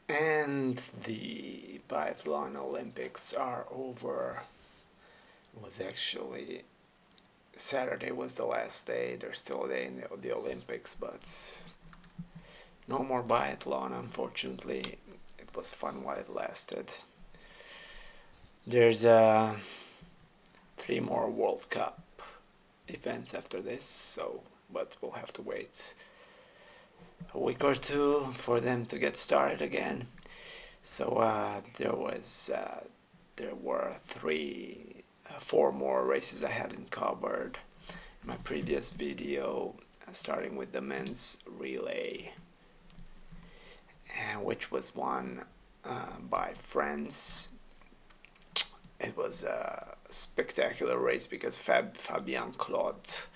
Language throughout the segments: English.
And the Biathlon Olympics are over. It was actually Saturday was the last day. There's still a day in the Olympics, but no more biathlon, unfortunately. It was fun while it lasted. There's three more World Cup events after this, so but we'll have to wait a week or two for them to get started again. So there were four more races I hadn't covered in my previous video, starting with the men's relay, which was won by France. It was a spectacular race because Fabien Claude,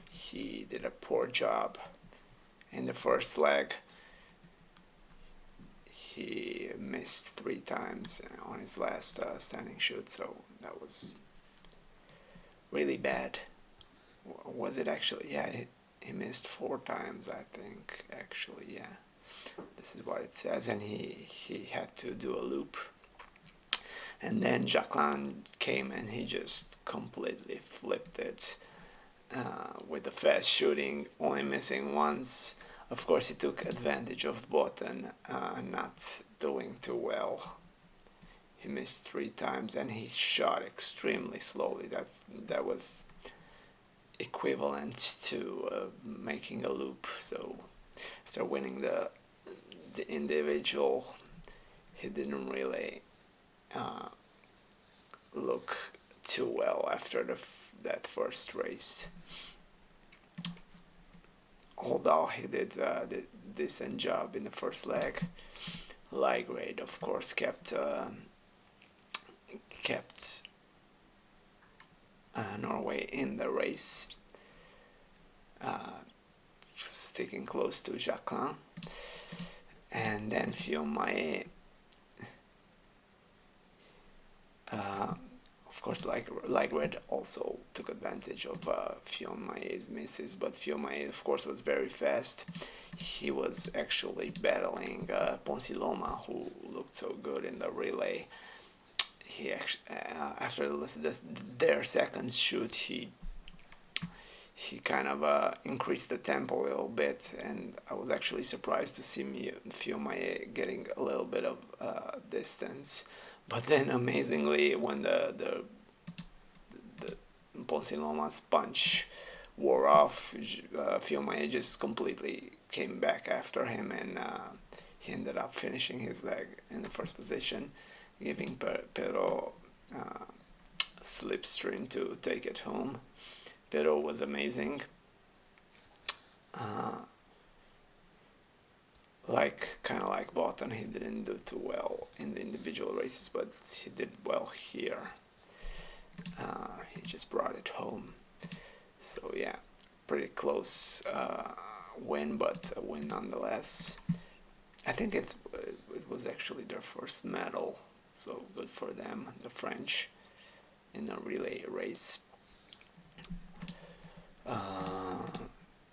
he did a poor job in the first leg. He missed 3 times on his last standing shoot, so that was really bad. Was it actually? Yeah, he missed 4 times, I think. Actually, yeah, this is what it says, and he had to do a loop. And then Jacqueline came and he just completely flipped it with the fast shooting, only missing once. Of course, he took advantage of Botan not doing too well. He missed 3 times and he shot extremely slowly. That was equivalent to making a loop. So after winning the individual, he didn't really look too well after that first race. Although he did a decent job in the first leg, Ligrade of course kept Norway in the race, sticking close to Jacqueline, and then Fiumae. Of course, Ligrade also took advantage of Fiumae's misses, but Fiumae, of course, was very fast. He was actually battling Ponsiloma, who looked so good in the relay. He actually, after their second shoot, he kind of increased the tempo a little bit, and I was actually surprised to see Fiumae getting a little bit of distance. But then, amazingly, when the Ponsiloma's punch wore off, Fiumae just completely came back after him, and he ended up finishing his leg in the first position, giving Pero a slipstream to take it home. Pero was amazing. Kind of like Botan, he didn't do too well in the individual races, but he did well here. He just brought it home. So yeah, pretty close win, but a win nonetheless. I think it was actually their first medal, so good for them, the French, in a relay race.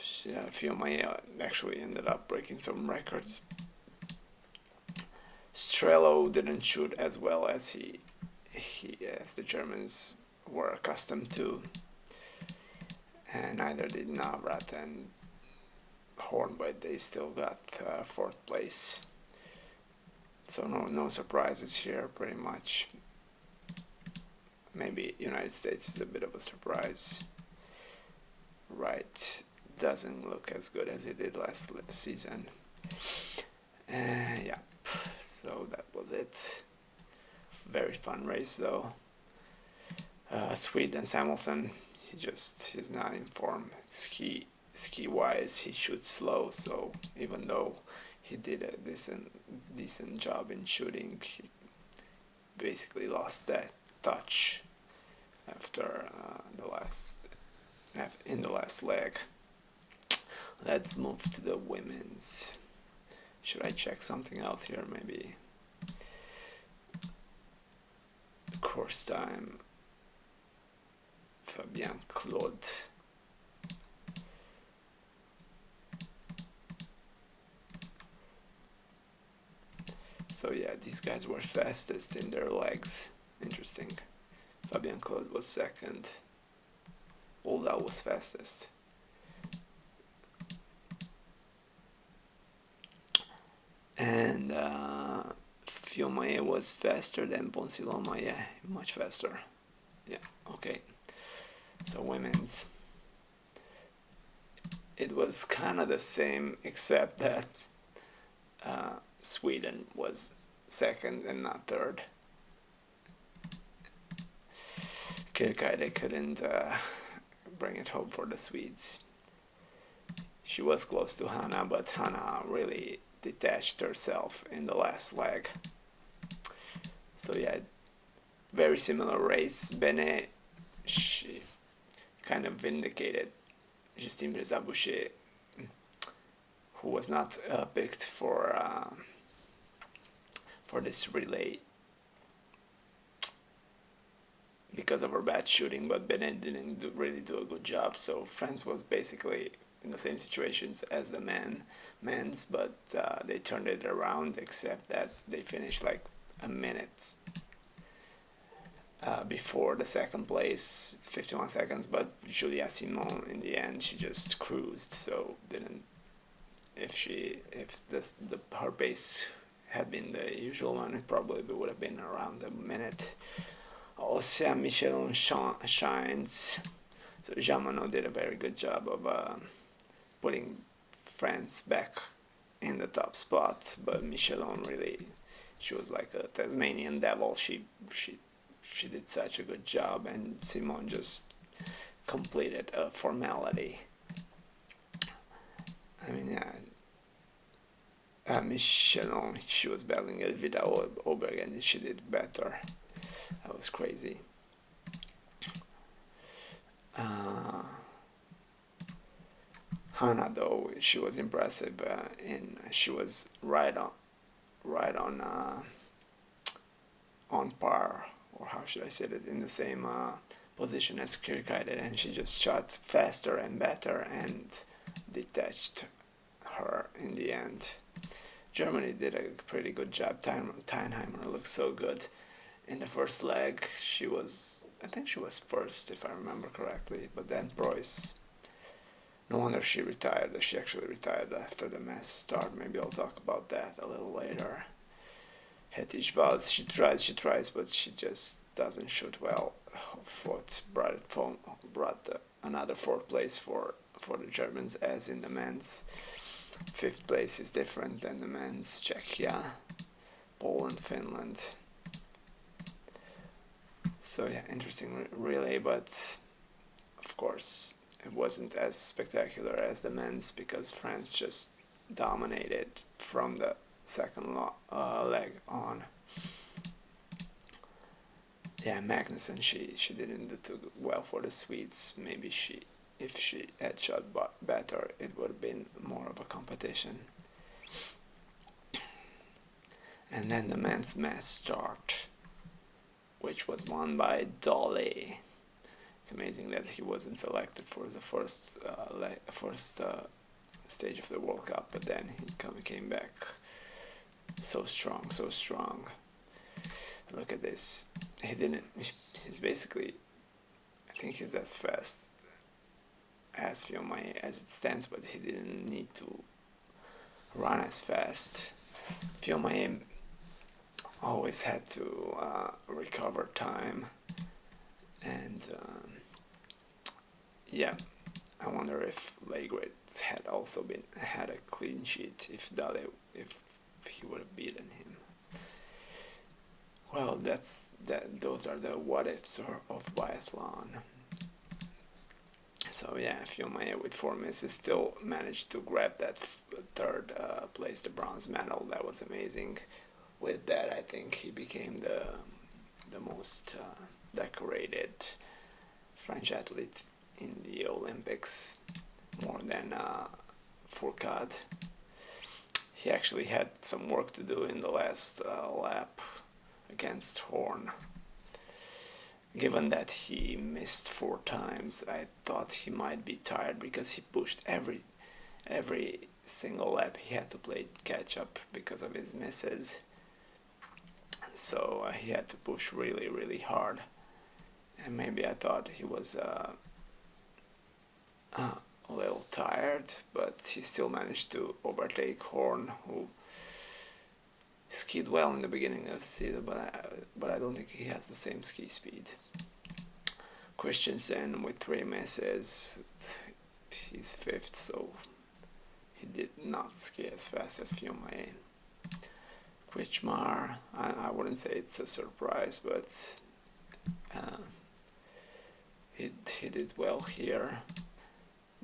Fiumae actually ended up breaking some records. Strelo didn't shoot as well as as the Germans were accustomed to, and neither did Navrat and Horn, but they still got fourth place. So no surprises here, pretty much. Maybe United States is a bit of a surprise. Right, doesn't look as good as it did last season. Yeah, so that was it. Very fun race though. Swede and Samuelsson, he's not in form. Ski wise, he shoots slow. So even though he did a decent job in shooting, he basically lost that touch after in the last leg. Let's move to the women's. Should I check something out here? Maybe course time. Fabien Claude. So yeah, these guys were fastest in their legs. Interesting. Fabian Claude was second. Oldal was fastest. And Fiomae was faster than Bonsiloma. Yeah, much faster. Yeah, okay. So women's. It was kind of the same, except that Sweden was second and not third. Kirkaide couldn't bring it home for the Swedes. She was close to Hannah, but Hannah really detached herself in the last leg. So yeah, very similar race. Bene, she kind of vindicated Justine Brezaboucher, who was not picked for this relay because of her bad shooting, but Bennett didn't really do a good job. So France was basically in the same situations as the men's, but they turned it around, except that they finished like a minute before the second place, 51 seconds. But Julia Simon, in the end, she just cruised, so didn't. If her pace had been the usual one, it probably would have been around a minute. Also, Michelin shines. So Jean Monod did a very good job of putting France back in the top spot, but Michelin really, she was like a Tasmanian devil. She did such a good job, and Simon just completed a formality. I mean, yeah. Michelin, she was battling Elvira Oberg, and she did better. That was crazy. Hannah, though, she was impressive, and she was right on par, or how should I say it, in the same position as Kirkaide, and she just shot faster and better and detached her in the end. Germany did a pretty good job. Teinheimer looked so good. In the first leg, I think she was first, if I remember correctly, but then Preuss, no wonder she retired. She actually retired after the mass start. Maybe I'll talk about that a little later. Hetich Valls, she tries, but she just doesn't shoot well. What brought another fourth place for the Germans, as in the men's. Fifth place is different than the men's. Czechia, Poland, Finland. So yeah, interesting relay, but of course it wasn't as spectacular as the men's because France just dominated from the second leg on. Yeah, Magnussen, she didn't do too well for the Swedes. Maybe if she had shot better, it would have been more of a competition. And then the men's mass start, which was won by Dolly. It's amazing that he wasn't selected for the first stage of the World Cup, but then he came back so strong. Look at this. He's basically, I think he's as fast as Fiomae as it stands, but he didn't need to run as fast. Fiomae always had to recover time, and yeah, I wonder if Legret had also had a clean sheet if he would have beaten him. Well, those are the what ifs of biathlon. So yeah, Fiomae with 4 misses still managed to grab that third place, the bronze medal. That was amazing. With that, I think he became the most decorated French athlete in the Olympics, more than Fourcade. He actually had some work to do in the last lap against Horn. Given that he missed 4 times, I thought he might be tired because he pushed every single lap. He had to play catch up because of his misses. so he had to push really, really hard. And maybe I thought he was a little tired, but he still managed to overtake Horn, who skied well in the beginning of the season, but I don't think he has the same ski speed. Christensen with 3 misses, he's fifth, so he did not ski as fast as Fiume. Kwichmar, I wouldn't say it's a surprise, but he did well here.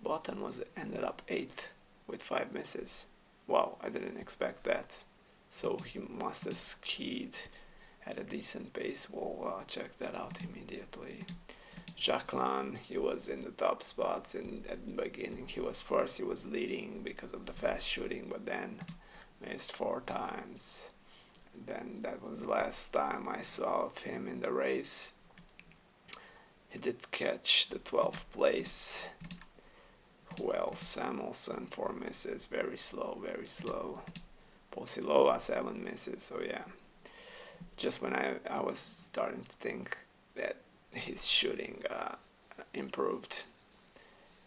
Botten ended up 8th with 5 misses. Wow, I didn't expect that. So he must have skied at a decent pace. We'll check that out immediately. Jacqueline, he was in the top spots, and at the beginning he was first, he was leading because of the fast shooting, but then missed 4 times. Then that was the last time I saw of him in the race. He did catch the 12th place. Who else? Samuelson, 4 misses, very slow, very slow. Posiloa, 7 misses, so yeah. Just when I was starting to think that his shooting improved,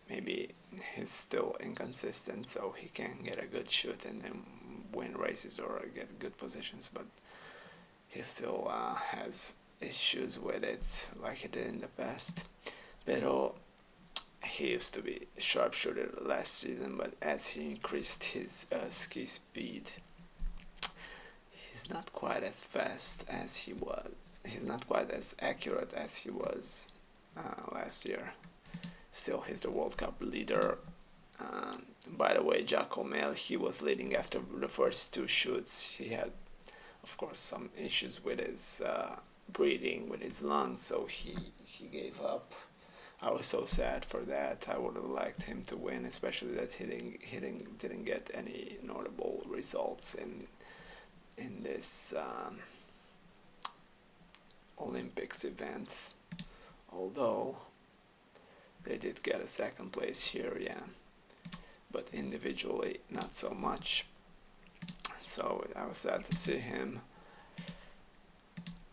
maybe he's still inconsistent, so he can get a good shoot and then win races or get good positions, but he still has issues with it like he did in the past. Pero he used to be a sharpshooter last season, but as he increased his ski speed, he's not quite as fast as he was. He's not quite as accurate as he was last year. Still, he's the World Cup leader. By the way, Giacomelli, he was leading after the first 2 shoots. He had, of course, some issues with his breathing, with his lungs, so he gave up. I was so sad for that. I would have liked him to win, especially that he didn't get any notable results in this Olympics event. Although they did get a 2nd place here, yeah, but individually not so much. So I was sad to see him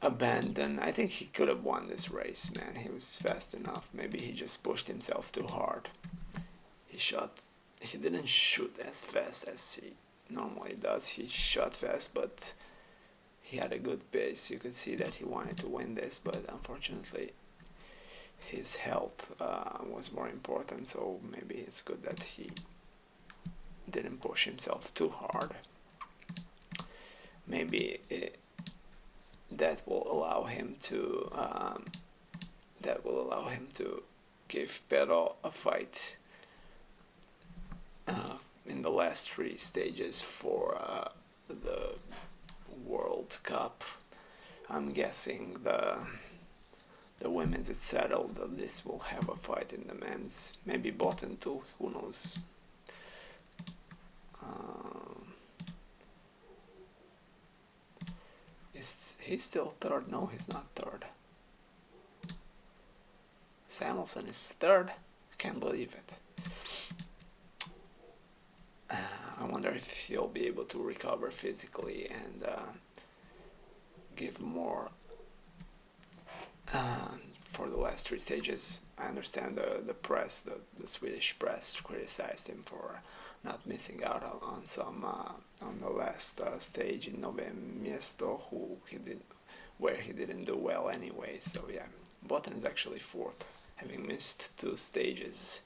abandon. I think he could have won this race, man. He was fast enough. Maybe he just pushed himself too hard. He didn't shoot as fast as he normally does. He shot fast, but he had a good pace. You could see that he wanted to win this, but unfortunately his health was more important, so maybe it's good that he didn't push himself too hard. Maybe that will allow him to give Pero a fight in the last 3 stages for the World Cup. I'm guessing the women's is settled. This will have a fight in the men's. Maybe Botten too. Who knows? Is he still third? No, he's not third. Samuelson is third. I can't believe it. I wonder if he'll be able to recover physically and give more for the last 3 stages. I understand the press, the Swedish press criticized him for not missing out on some on the last stage in Nove Miesto, where he didn't do well anyway. So yeah, Botten is actually 4th, having missed 2 stages.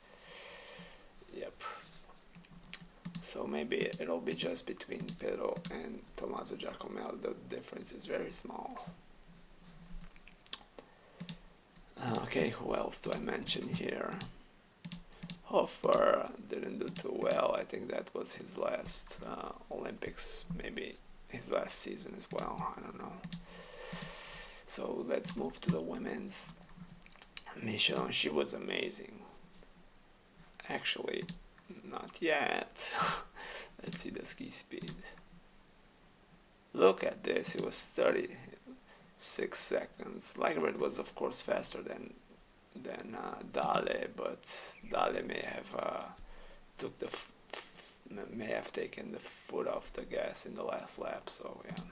Yep. So maybe it'll be just between Pero and Tommaso Giacomelli. The difference is very small. Okay, who else do I mention here? Hofer didn't do too well. I think that was his last Olympics, maybe his last season as well. I don't know. So let's move to the women's. Michon, she was amazing. Actually, not yet. Let's see the ski speed. Look at this. It was 36 seconds. Lagerberg was of course faster than Dale, but Dale may have taken the foot off the gas in the last lap. So yeah,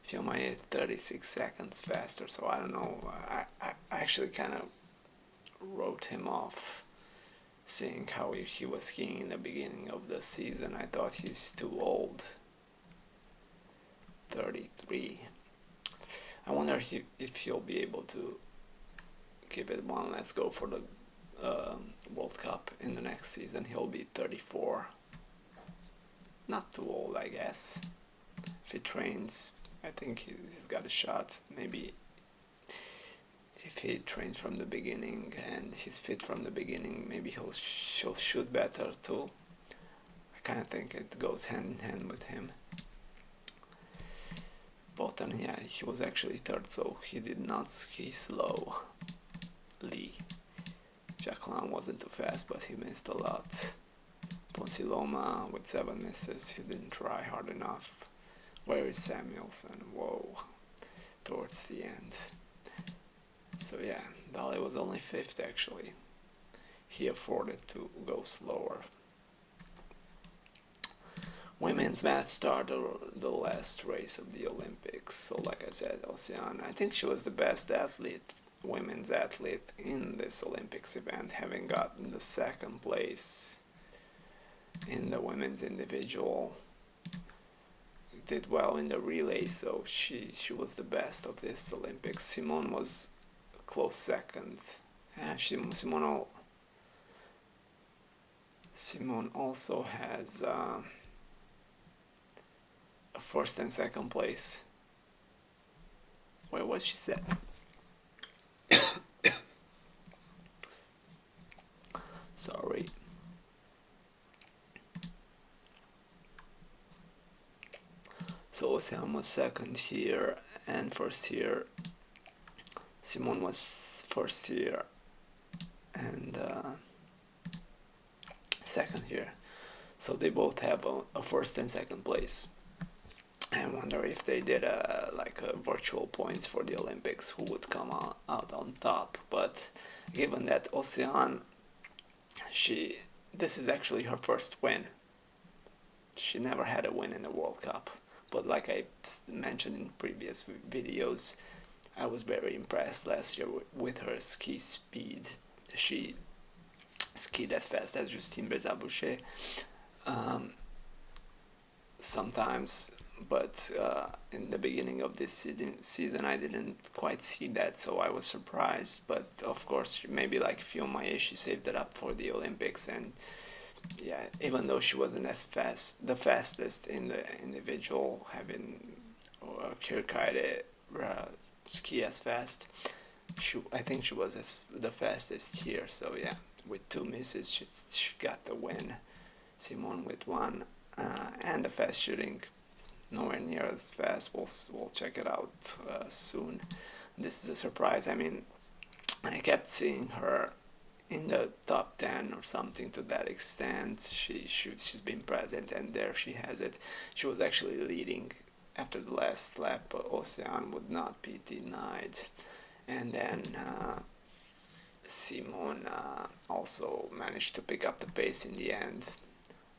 Fiume 36 seconds faster, so I don't know. I actually kind of wrote him off, seeing how he was skiing in the beginning of the season. I thought he's too old. 33. I wonder if he'll be able to give it one last go for the World Cup in the next season. He'll be 34. Not too old, I guess. If he trains, I think he's got a shot. Maybe if he trains from the beginning and he's fit from the beginning, maybe he'll shoot better too. I kind of think it goes hand in hand with him. Bottom, yeah, he was actually third, so he did not ski slow. Lee. Jacqueline wasn't too fast, but he missed a lot. Ponsiloma with 7 misses, he didn't try hard enough. Where is Samuelson? Whoa, towards the end. So yeah, Dali was only 5th actually. He afforded to go slower. Women's match started the last race of the Olympics. So like I said, Oceana, I think she was the best athlete, women's athlete in this Olympics event, having gotten the 2nd place in the women's individual. Did well in the relay, so she was the best of this Olympics. Simone was a close 2nd. Simone also has a 1st and 2nd place. Where was she set? Sorry. So Ocean was 2nd here and 1st here. Simone was 1st here and 2nd here. So they both have a 1st and 2nd place. I wonder if they did a virtual points for the Olympics, who would come out on top. But given that Ocean, this is actually her 1st win. She never had a win in the World Cup. But like I mentioned in previous videos, I was very impressed last year with her ski speed. She skied as fast as Justine Bézaboucher sometimes, but in the beginning of this season I didn't quite see that, so I was surprised. But of course, maybe like Fiume, she saved it up for the Olympics, and yeah, even though she wasn't the fastest in the individual, having Kirkaide ski as fast, I think she was the fastest here. So yeah, with 2 misses, she got the win. Simone with 1, and the fast shooting, nowhere near as fast. We'll check it out soon. This is a surprise. I mean, I kept seeing her in the top 10 or something to that extent. She's been present, and there she has it. She was actually leading after the last lap. Ocean would not be denied, and then Simone also managed to pick up the pace in the end.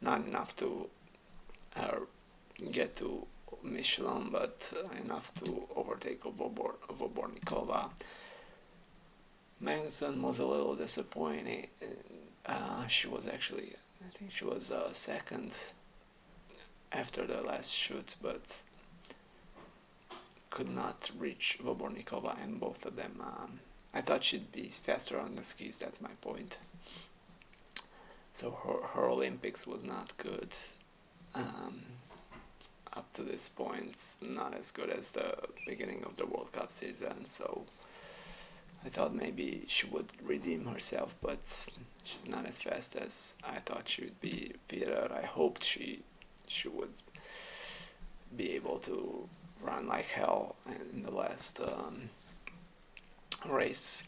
Not enough to get to Michelin, but enough to overtake Vobornikova. Magnuson was a little disappointing. She was actually, I think she was 2nd after the last shoot, but could not reach Vobornikova, and both of them, I thought she'd be faster on the skis, that's my point. So her Olympics was not good. Up to this point, not as good as the beginning of the World Cup season, so I thought maybe she would redeem herself, but she's not as fast as I thought she would be. Vera, I hoped she would be able to run like hell in the last race.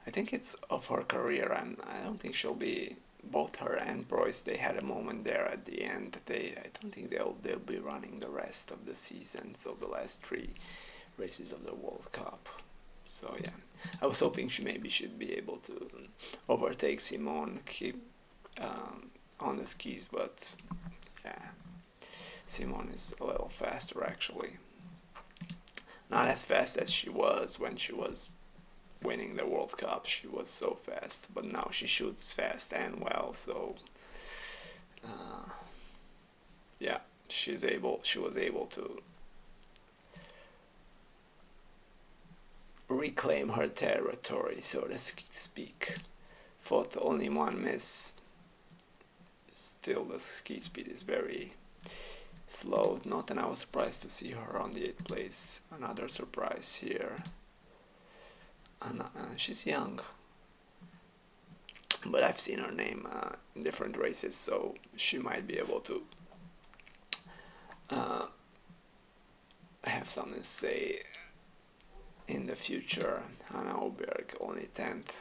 I think it's of her career, and I don't think she'll be. Both her and Broyce, they had a moment there at the end. I don't think they'll be running the rest of the season, so the last 3 races of the World Cup. So yeah, I was hoping she'd be able to overtake Simone, keep on the skis, but yeah, Simone is a little faster actually. not as fast as she was when she was winning the World Cup. She was so fast, but now she shoots fast and well. So uh, yeah, she was able to reclaim her territory, so to speak. Fought only one miss. Still, the ski speed is very slow. Not, and I was surprised to see her on the 8th place. Another surprise here. And she's young, but I've seen her name in different races, so she might be able to uh, have something to say in the future. Hannah Oberg only 10th,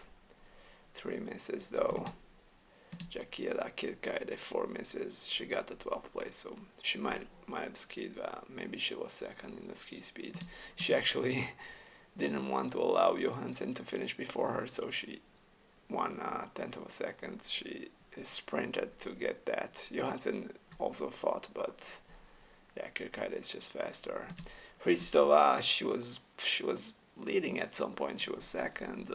3 misses though. Jakiela Kirkaide 4 misses. She got the 12th place, so she might have skied. Maybe she was second in the ski speed. She actually didn't want to allow Johansson to finish before her, so she won 10th of a second. She sprinted to get that. Johansson also fought, but yeah, Kirkaide is just faster. Hristova, she was leading at some point. She was second.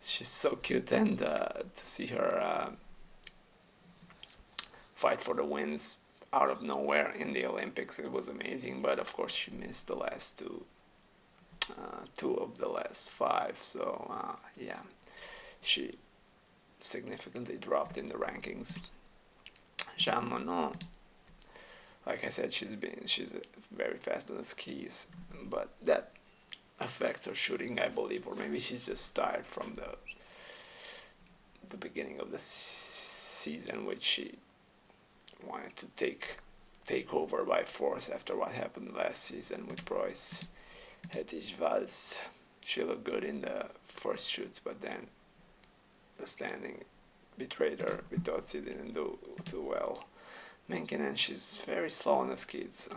She's so cute, and to see her fight for the wins out of nowhere in the Olympics, it was amazing. But of course, she missed the last two of the last 5. So yeah, she significantly dropped in the rankings. Jean Monod, like I said, she's very fast on the skis, but that affects her shooting, I believe, or maybe she's just tired from the beginning of the season, which she wanted to take over by force after what happened last season with Preuss. Hetish Vals, she looked good in the first shoots, but then the standing betrayed her. Vitozzi didn't do too well. Menkinen, she's very slow on the skis.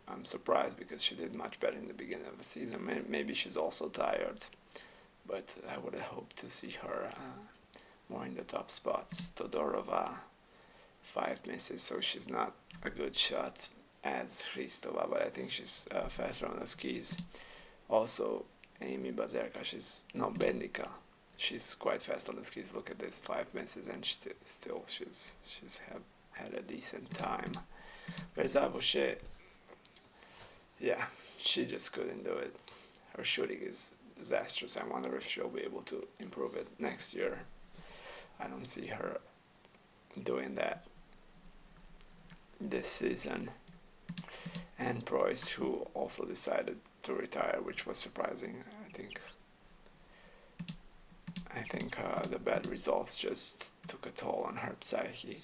I'm surprised because she did much better in the beginning of the season. Maybe she's also tired, but I would have hoped to see her more in the top spots. Todorova, 5 misses, so she's not a good shot as Hristova, but I think she's faster on the skis. Also, Amy Bazerka, Bendika, she's quite fast on the skis. Look at this, 5 misses, and still she's had a decent time. Verza Boucher, yeah, she just couldn't do it. Her shooting is disastrous. I wonder if she'll be able to improve it next year. I don't see her doing that this season. And Preuss, who also decided to retire, which was surprising. I think the bad results just took a toll on her psyche.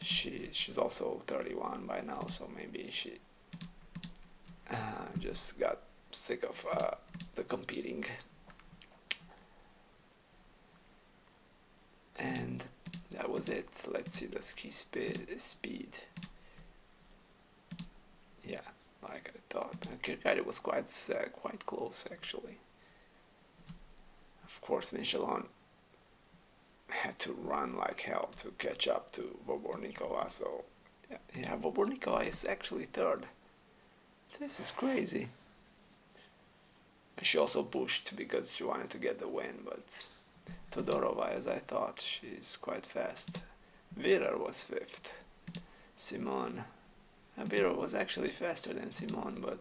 She's also 31 by now, so maybe she just got sick of the competing. And that was it. Let's see the ski speed. Yeah, like I thought. Kirkaide was quite close, actually. Of course, Michelin had to run like hell to catch up to Vobornikova, so yeah, Vobornikova is actually 3rd. This is crazy. She also pushed because she wanted to get the win, but Todorova, as I thought, she's quite fast. Virar was 5th. Simon. Virar was actually faster than Simon, but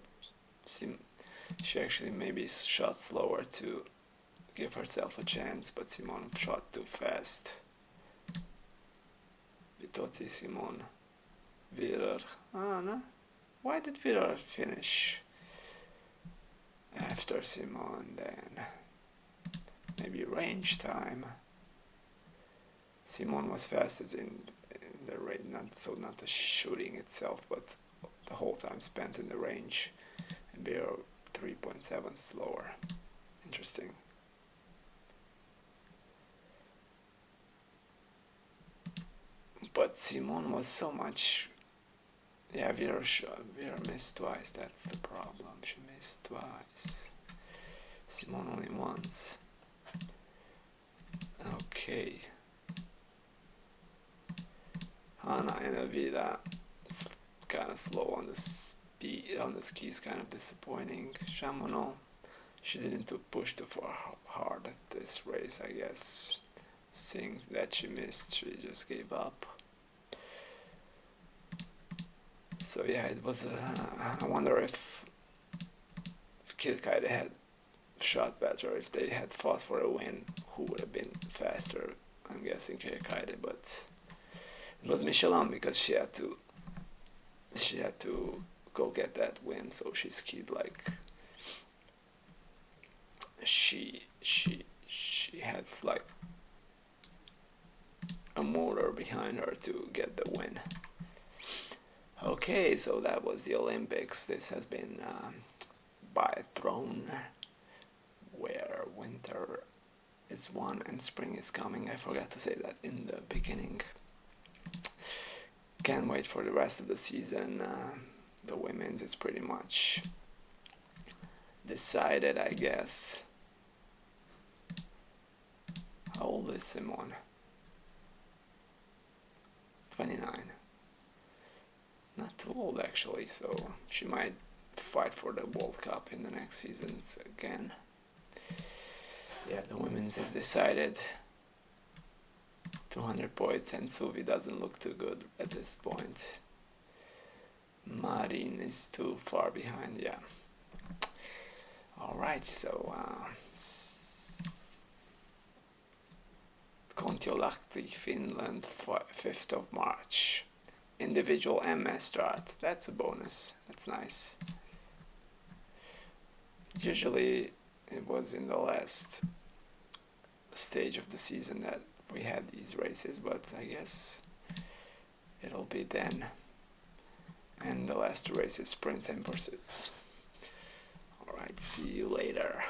she actually maybe shot slower to give herself a chance, but Simon shot too fast. Vitozzi, Simon. Virar. No. Why did Virar finish after Simon then? Maybe range time. Simon was fastest in the range, not the shooting itself, but the whole time spent in the range. And Virar 3.7 slower. Interesting. But Simon was so much. Yeah, Virar missed twice. That's the problem. She missed twice. Simon only once. Okay. Hanna and Elvira kind of slow on the on the ski is kind of disappointing. Chamonix, she didn't push too far hard at this race, I guess. Seeing that she missed, she just gave up. So yeah, it was. I wonder if Kirkaide had shot better, if they had fought for a win, who would have been faster. I'm guessing Kirkaide, but it was Michelin because she had to go get that win, so she skied like she had like a motor behind her to get the win. Okay, so that was the Olympics. This has been Biathlon, where winter is won and spring is coming. I forgot to say that in the beginning. Can't wait for the rest of the season. The women's is pretty much decided, I guess. How old is Simone? 29. Not too old actually, so she might fight for the World Cup in the next seasons again. Yeah, the women's is decided. 200 points, and Suvi doesn't look too good at this point. Marin is too far behind, yeah. Alright, so Kontiolahti, Finland, 5th of March. Individual MS start, that's a bonus, that's nice. Usually it was in the last stage of the season that we had these races, but I guess it'll be then. And the last two races, sprints and pursuits. Alright, see you later.